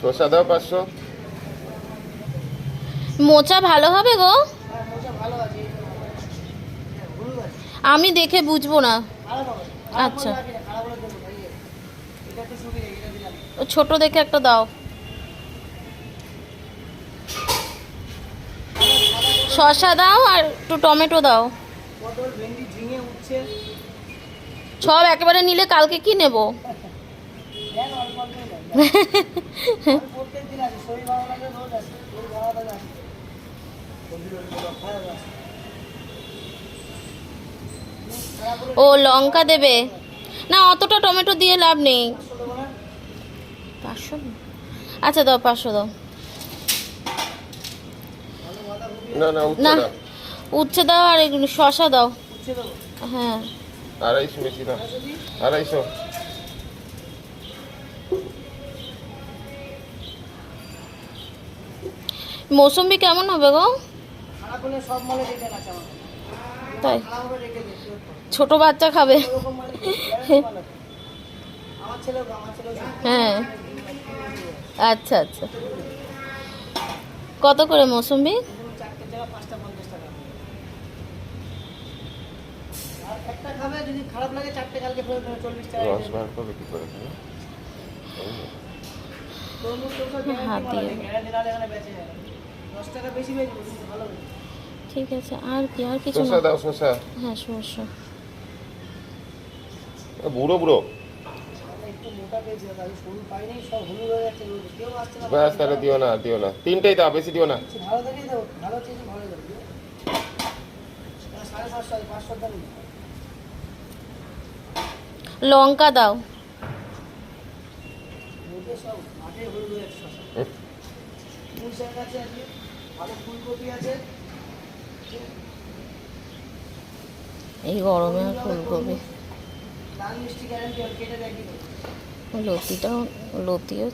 শসা দাও 500। মোচা ভালো হবে গো? আমি দেখে বুঝবো না। আচ্ছা, ছোট দেখে একটা দাও। শসা দাও আর একটু টমেটো দাও। সব একেবারে নিলে কালকে কি নেব? ও লঙ্কা দেবে না, অতটা টমেটো দিয়ে লাভ নেই। 500? আচ্ছা দাও, 500 দাও। না না, না, উচ্ছেদা। উচ্ছে দাও আর শসা দাও। হ্যাঁ, 250 বেশি না, 250। মৌসুম্বি কেমন হবে গো? তাই ছোট বাচ্চা খাবে। হ্যাঁ, আচ্ছা আচ্ছা। কত করে মৌসুম্বি? রস বার করবে কি করে? হাত দিয়ে। ঠিক আছে, আর কি, আর কিছু শসা না? দাও, শসা। হ্যাঁ, শসা। বুড়ো বুড়ো। ব্যাস, তাহলে দিও না, দিও না, 3টেই দাও, বেশি দিও না। লঙ্কা দাও। এই গরমে আর ফুলকপি। লতিটাও, লতিও।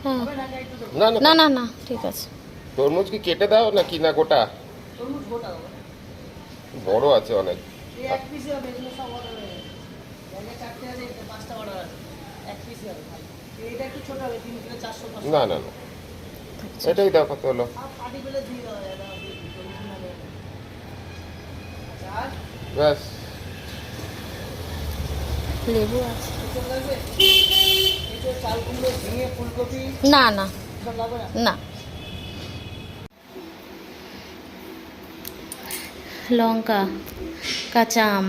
হ্যাঁ, না না, না না না, ঠিক আছে। তরমুজ কি কেটে দাও নাকি না গোটা? বড় আছে অনেক। না না না, এটাই দাও। কত হলো? ব্যাস। লেবু আছে? না না না। লঙ্কা, কাঁচা আম,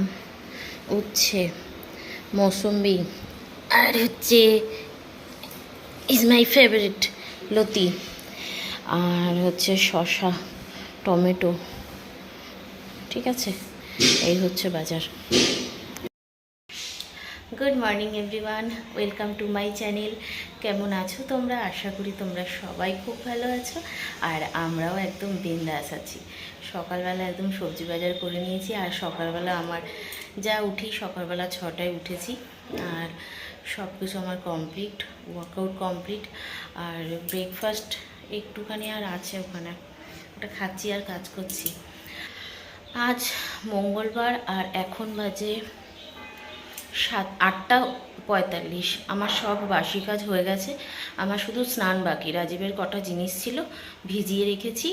উচ্ছে, মৌসুম্বি, আর হচ্ছে ইজ মাই ফেভারিট লতি, আর হচ্ছে শসা, টমেটো। ঠিক আছে, এই হচ্ছে বাজার। Good morning everyone, welcome to my channel. কেমন আছো তোমরা? আশা করি তোমরা সবাই খুব ভালো আছো, আর আমরাও একদম বিন্দাস আছি। সকালবেলা একদম সবজি বাজার করে নিয়েছি, আর সকালবেলা আমার যা উঠি, সকালবেলা 6টায় উঠেছি, আর সব কিছু আমার কমপ্লিট, ওয়ার্কআউট কমপ্লিট, আর ব্রেকফাস্ট একটুখানি আর আছে ওখানে, ওটা খাচ্ছি আর কাজ করছি। আজ মঙ্গলবার, আর এখন বাজে 8টা 45। আমার সব বাসি কাজ হয়ে গেছে, আমার শুধু স্নান বাকি। রাজীবের কটা জিনিস ছিল ভিজিয়ে রেখেছি,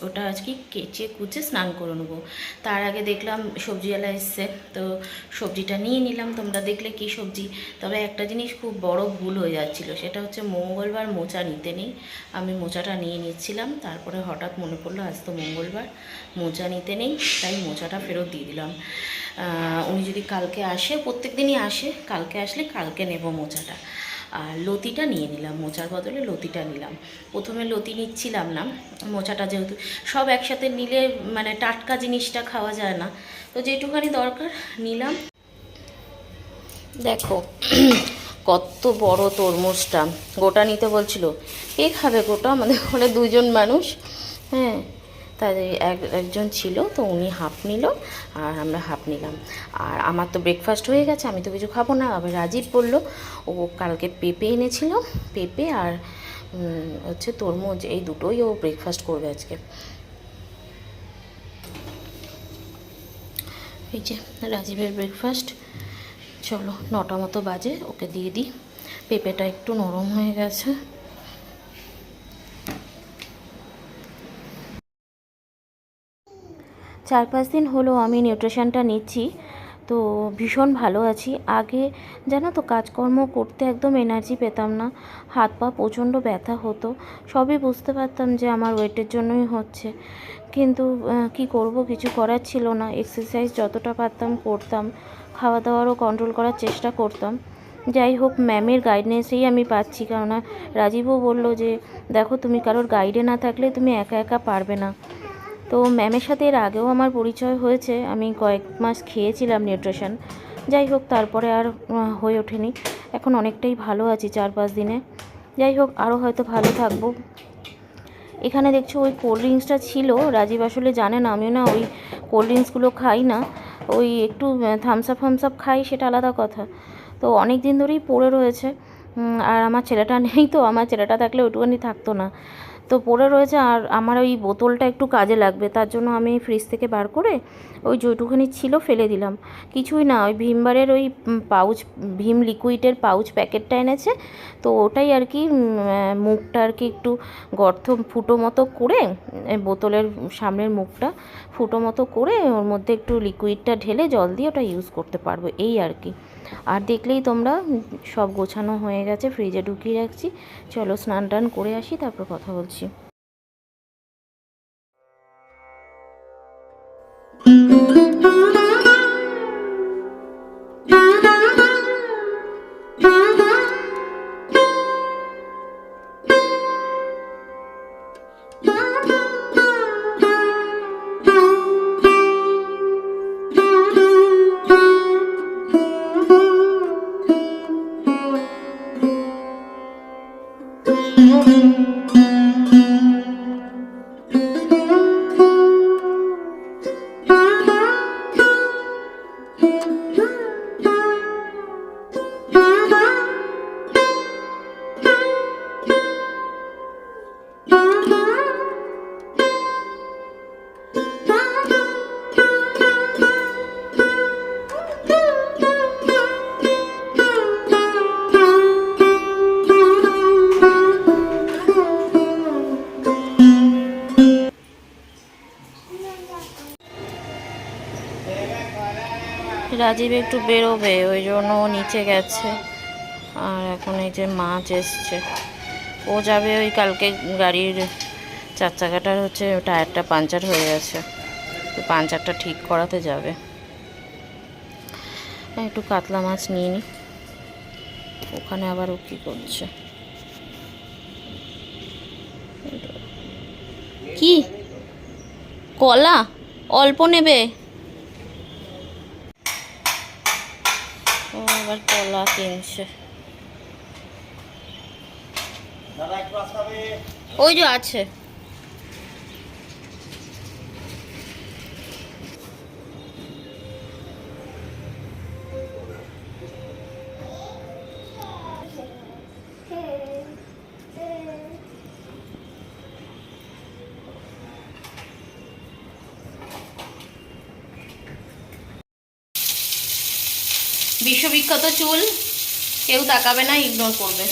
ওটা আজকে কেচে কুচে স্নান করে নেবো। তার আগে দেখলাম সবজিওয়ালা এসছে, তো সবজিটা নিয়ে নিলাম। তোমরা দেখলে কি সবজি। তবে একটা জিনিস খুব বড় ভুল হয়ে যাচ্ছিলো, সেটা হচ্ছে মঙ্গলবার মোচা নিতে নেই। আমি মোচাটা নিয়ে নিচ্ছিলাম, তারপরে হঠাৎ মনে পড়লো আজ তো মঙ্গলবার, মোচা নিতে নেই, তাই মোচাটা ফেরত দিয়ে দিলাম। উনি যদি কালকে আসে, প্রত্যেক দিনই আসে, কালকে আসলে কালকে নেব মোচাটা। আর লতিটা নিয়ে নিলাম, মোচার বদলে লতিটা নিলাম। প্রথমে লতি নিচ্ছিলাম না, মোচাটা যেহেতু সব একসাথে নিলে মানে টাটকা জিনিসটা খাওয়া যায় না, তো যেটুখানি দরকার নিলাম। দেখো কত বড় তরমুজটা, গোটা নিতে বলছিল। কে খাবে গোটা? আমাদের ঘরে 2জন মানুষ। হ্যাঁ, তাই একজন ছিল, তো উনি হাফ নিল আর আমরা হাফ নিলাম। আর আমার তো ব্রেকফাস্ট হয়ে গেছে, আমি তো কিছু খাবো না। আবার রাজীব বলল, ও কালকে পেঁপে এনেছিল, পেঁপে আর হচ্ছে তরমুজ, এই দুটোই ও ব্রেকফাস্ট করবে আজকে। এই যে রাজীবের ব্রেকফাস্ট। চলো, 9টা মতো বাজে, ওকে দিয়ে দিই। পেঁপেটা একটু নরম হয়ে গেছে। চার পাঁচ দিন হলো আমি নিউট্রিশনটা নিচ্ছি, তো ভীষণ ভালো আছি। আগে জানো তো কাজকর্ম করতে একদম এনার্জি পেতাম না, হাত পা প্রচণ্ড ব্যথা হতো। সবই বুঝতে পারতাম যে আমার ওয়েটের জন্যই হচ্ছে, কিন্তু কি করব, কিছু করার ছিল না। এক্সারসাইজ যতটা পারতাম করতাম, খাওয়া দাওয়ারও কন্ট্রোল করার চেষ্টা করতাম। যাই হোক, ম্যামের গাইডেন্সেই আমি পাচ্ছি, কেননা রাজীবও বলল যে দেখো তুমি কারোর গাইডে না থাকলে তুমি একা একা পারবে না। তো ম্যামের সাথে এর আগেও আমার পরিচয় হয়েছে, আমি কয়েক মাস খেয়েছিলাম নিউট্রিশন। যাই হোক, তারপরে আর হয়ে ওঠেনি। এখন অনেকটাই ভালো আছি 4-5 দিনে। যাই হোক, আরও হয়তো ভালো থাকবো। এখানে দেখছো ওই কোল্ড ড্রিঙ্কসটা ছিল, রাজীব আসলে জানে না, আমিও না ওই কোল্ড ড্রিঙ্কসগুলো খাই না। ওই একটু থামস আপ খাই, সেটা আলাদা কথা। তো অনেক দিন ধরেই পড়ে রয়েছে। আর আমার ছেলেটা নেই, তো আমার ছেলেটা থাকলে ওইটুখানি থাকতো না। তো পড়ে রয়েছে, আর আমার ওই বোতলটা একটু কাজে লাগবে, তার জন্য আমি ফ্রিজ থেকে বার করে ওই যেটুখানি ছিল ফেলে দিলাম। কিছুই না, ওই ভীমবারের ওই পাউচ, ভীম লিকুইডের পাউচ প্যাকেটটা এনেছে, তো ওটাই আর কি মুখটা আর কি একটু গর্ত ফুটো মতো করে, বোতলের সামনের মুখটা ফুটো মতো করে ওর মধ্যে একটু লিকুইডটা ঢেলে জল দিয়ে ওটা ইউজ করতে পারবো, এই আর কি। আর দেখলেই তোমরা সব গোছানো হয়ে গেছে, ফ্রিজে ঢুকিয়ে রাখছি। চলো স্নান টান করে আসি, তারপর কথা বলছি। রাজীব একটু বেরোবে, ওই জন্য ও নিচে গেছে। আর এখন এই যে মাছ এসছে, ও যাবে ওই কালকে গাড়ির 4 চাকাটার হচ্ছে টায়ারটা পাঞ্চার হয়ে গেছে, তো পাঞ্চারটা ঠিক করাতে যাবে। একটু কাতলা মাছ নিয়ে নি, ওখানে আবার ও কী করছে, কি কলা অল্প নেবে, ও আবার কলা কিনছে। ওই যে আছে, বিশ্ববিখ্যাত চুল, কেউ তাকাবে না, ইগনোর করবে।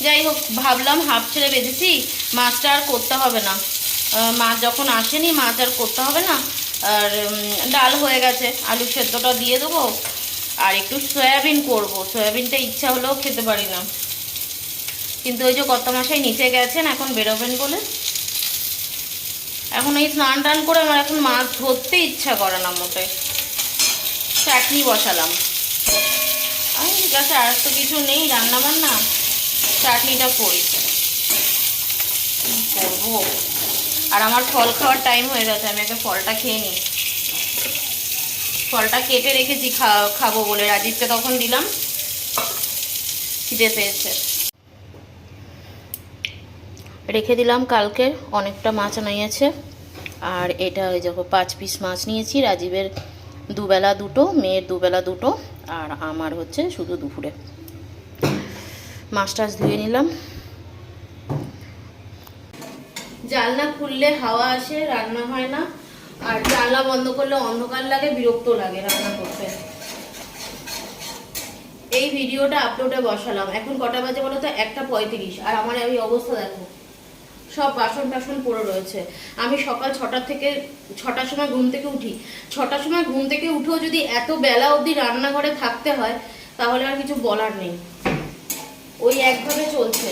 যাই হোক, ভাবলাম হাফ ছেড়ে বেঁধেছি, মাছটা আর করতে হবে না, মাছ যখন আসেনি মাছ আর করতে হবে না। আর ডাল হয়ে গেছে, আলু সেদ্ধটা দিয়ে দেবো, আর একটু সয়াবিন করব। সয়াবিনটা ইচ্ছা হলেও খেতে পারি না, কিন্তু ওই যে কর্তামশাই নিচে গেছেন এখন বেরোবেন বলে, এখন এই স্নান টান করে আমার এখন মাছ ধরতে ইচ্ছা করে না মোটে। চাটনি বসালাম, আমি ঠিক আছে, আর তো কিছু নেই রান্না বান্না, চাটনিটা করি, করবো। আর আমার ফল খাওয়ার টাইম হয়ে গেছে, আমি একটা ফলটা খেয়ে নিই। ফলটা কেটে রেখেছি খাবো বলে, রাজীবকে তখন দিলাম, খিদে পেয়েছে। রেখে দিলাম কালকের অনেকটা মাছ নিয়েছে। আর এটা ওই দেখো 5 পিস মাছ নিয়েছি, রাজীবের দুবেলা দুটো, মেয়ের দুবেলা দুটো, আর আমার হচ্ছে শুধু দুপুরে। মাছ টাছ ধুয়ে নিলাম। জানলা খুললে হাওয়া আসে, রান্না হয় না, আর জানলা বন্ধ করলে অন্ধকার লাগে, বিরক্ত লাগে রান্না করতে। এই ভিডিওটা আপলোডে বসালাম, এখন কটা বাজে বলো তো? 1:35। আর আমার এই অবস্থা দেখো, সব বাসন টাসন পড়ে রয়েছে। আমি সকাল 6টার সময় ঘুম থেকে উঠি। 6টার সময় ঘুম থেকে উঠেও যদি এত বেলা অবধি রান্নাঘরে থাকতে হয় তাহলে আর কিছু বলার নেই, ওই একভাবে চলছে।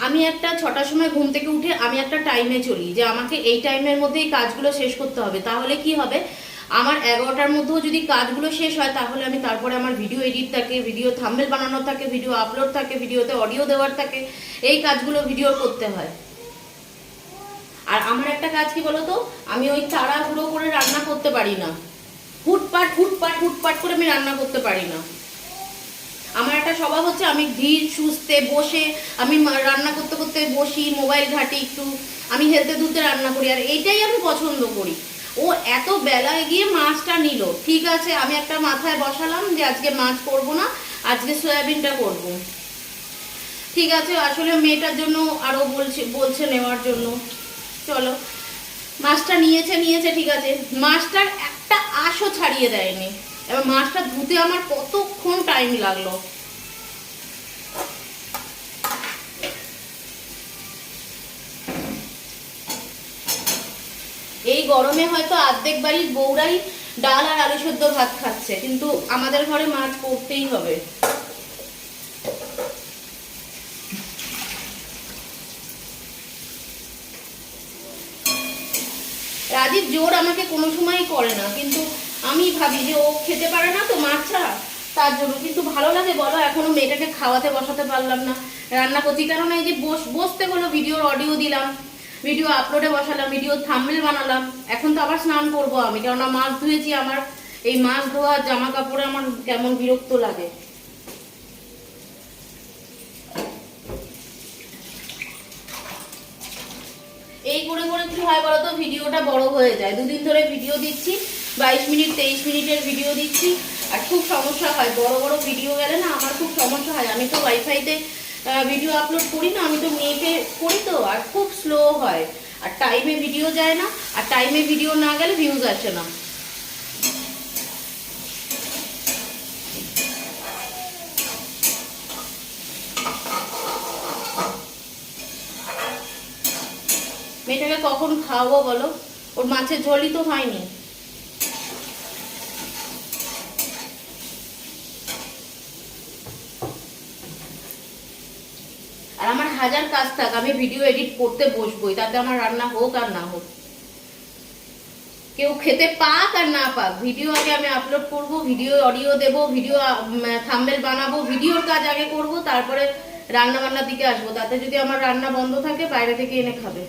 আমি একটা 6টার সময় ঘুম থেকে উঠে আমি একটা টাইমে চলি যে আমাকে এই টাইমের মধ্যে এই কাজগুলো শেষ করতে হবে। তাহলে কি হবে, আমার 11টার মধ্যেও যদি কাজগুলো শেষ হয় তাহলে আমি তারপরে আমার ভিডিও এডিট থাকে, ভিডিও থাম্বনেল বানানো থাকে, ভিডিও আপলোড থাকে, ভিডিওতে অডিও দেওয়ার থাকে, এই কাজগুলো ভিডিও করতে হয়। আর আমার একটা কাজ কি বলতো, আমি ওই তাড়াহুড়ো করে রান্না করতে পারি না, হুটপাট হুটপাট হুটপাট করে আমি রান্না করতে পারি না। আমার একটা স্বভাব হচ্ছে আমি ধীর সুস্থে বসে আমি রান্না করতে করতে বসি, মোবাইল ঘাটি একটু, আমি হেলতে দুলতে রান্না করি, আর এইটাই আমি পছন্দ করি। ও এত বেলায় গিয়ে মাছটা নিল, ঠিক আছে, আমি একটা মাথায় বসালাম যে আজকে মাছ করব না, আজকে সয়াবিনটা করব। ঠিক আছে, আসলে মেয়েটার জন্য আরও বলছে নেওয়ার জন্য, চলো। মাছটা নিয়েছে ঠিক আছে, মাছটার একটা আঁশও ছাড়িয়ে দেয়নি। এবার মাছটা ধুতে আমার কতক্ষণ টাইম লাগলো। এই গরমে হয়তো অর্ধেক বাড়ির বউরাই ডাল আর আলু সেদ্ধ ভাত খাচ্ছে, কিন্তু আমাদের ঘরে মাছ করতেই হবে। রাজীব জোর আমাকে কোনো সময়ই করে না, কিন্তু আমি ভাবি যে ও খেতে পারে না তো মাছ ছাড়া, তার জন্য। কিন্তু ভালো লাগে বলো, এখনো মেয়েটাকে খাওয়াতে বসাতে পারলাম না, রান্না করছি। কারণ এই যে বসতে হলো, ভিডিওর অডিও দিলাম, ভিডিও আপলোডে বসালাম, ভিডিও থাম্বনেল বানালাম, এখন তো আবার স্নান করবো আমি, কেননা মাছ ধুয়েছি। আমার এই মাছ ধোয়া জামা কাপড়ে আমার কেমন বিরক্ত লাগে। এই করে করে কি হয় বলতো, ভিডিওটা বড় হয়ে যায়। দুদিন ধরে ভিডিও দিচ্ছি, 22 মিনিট 23 মিনিটের ভিডিও দিচ্ছি, আর খুব সমস্যা হয়। বড় বড় ভিডিও গেলে না আমার খুব সমস্যা হয়। আমি তো ওয়াইফাইতে ভিডিও আপলোড করি না, আমি তো মেয়েকে করি তো, আর খুব স্লো হয়, আর টাইমে ভিডিও যায় না, আর টাইমে ভিডিও না গেলে ভিউজ আসে না। মেয়েটাকে কখন খাওয়াবো বলো, ওর মাছের ঝোলই তো হয়নি। আর আমার হাজার কাজ থাক, আমি ভিডিও এডিট করতে বসবোই, তাতে আমার রান্না হোক আর না হোক, কেউ খেতে পাক আর না পাক, ভিডিও আগে আমি আপলোড করব, ভিডিও অডিও দেব, ভিডিও থাম্বনেল বানাবো, ভিডিওর কাজ আগে করব, তারপরে রান্না বান্নার দিকে আসবো। তাতে যদি আমার রান্না বন্ধ থাকে, বাইরে থেকে এনে খাবে।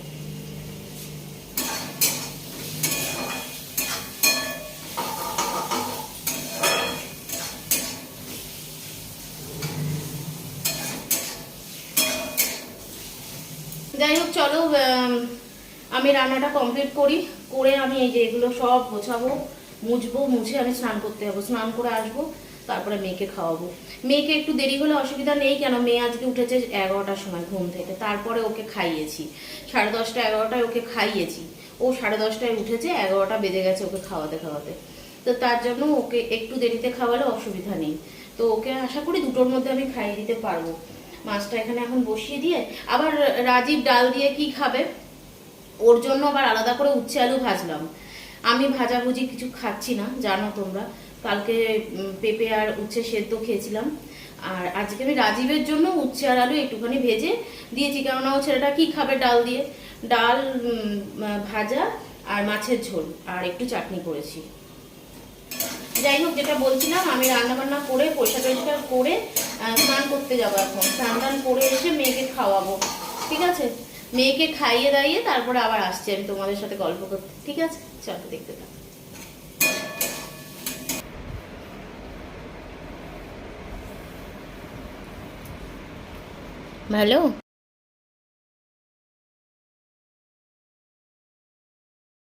যাই হোক, চলো আমি রান্নাটা কমপ্লিট করি, করে আমি এই যে এগুলো সব গোছাবো, মুছবো, মুছে আমি স্নান করতে যাবো, স্নান করে আসবো, তারপরে মেয়েকে খাওয়াবো। মেয়েকে একটু দেরি হলে অসুবিধা নেই, কেন মেয়ে আজকে উঠেছে 11টার সময় ঘুম থেকে, তারপরে ওকে খাইয়েছি 10:30 11টায় ওকে খাইয়েছি, ও 10:30টায় উঠেছে, 11টা বেজে গেছে ওকে খাওয়াতে খাওয়াতে। তো তার জন্য ওকে একটু দেরিতে খাওয়ালে অসুবিধা নেই, তো ওকে আশা করি 2টোর মধ্যে আমি খাইয়ে দিতে পারবো। মাছটা এখানে এখন বসিয়ে দিয়ে, আবার রাজীব ডাল দিয়ে কি খাবে, ওর জন্য আবার আলাদা করে উচ্ছে আলু ভাজলাম। আমি ভাজাভুজি কিছু খাচ্ছি না, জানো তোমরা, কালকে পেঁপে আর উচ্ছে সেদ্ধ খেয়েছিলাম, আর আজকে আমি রাজীবের জন্য উচ্ছে আর আলু একটুখানি ভেজে দিয়েছি, কেননা ও ছেলেটা কি খাবে ডাল দিয়ে, ডাল ভাজা আর মাছের ঝোল আর একটু চাটনি করেছি। যাই হোক, যেটা বলছিলাম, আমি রান্না বান্না করে পরিষ্কার করে স্নান করতে যাবো। এখন স্নান টান করে এসে মেয়েকে খাওয়াবো, ঠিক আছে? মেয়েকে খাইয়ে দাইয়ে তারপরে আবার আসছি আমি তোমাদের সাথে গল্প করতে, ঠিক আছে? চলো দেখতে থাকো। ভালো।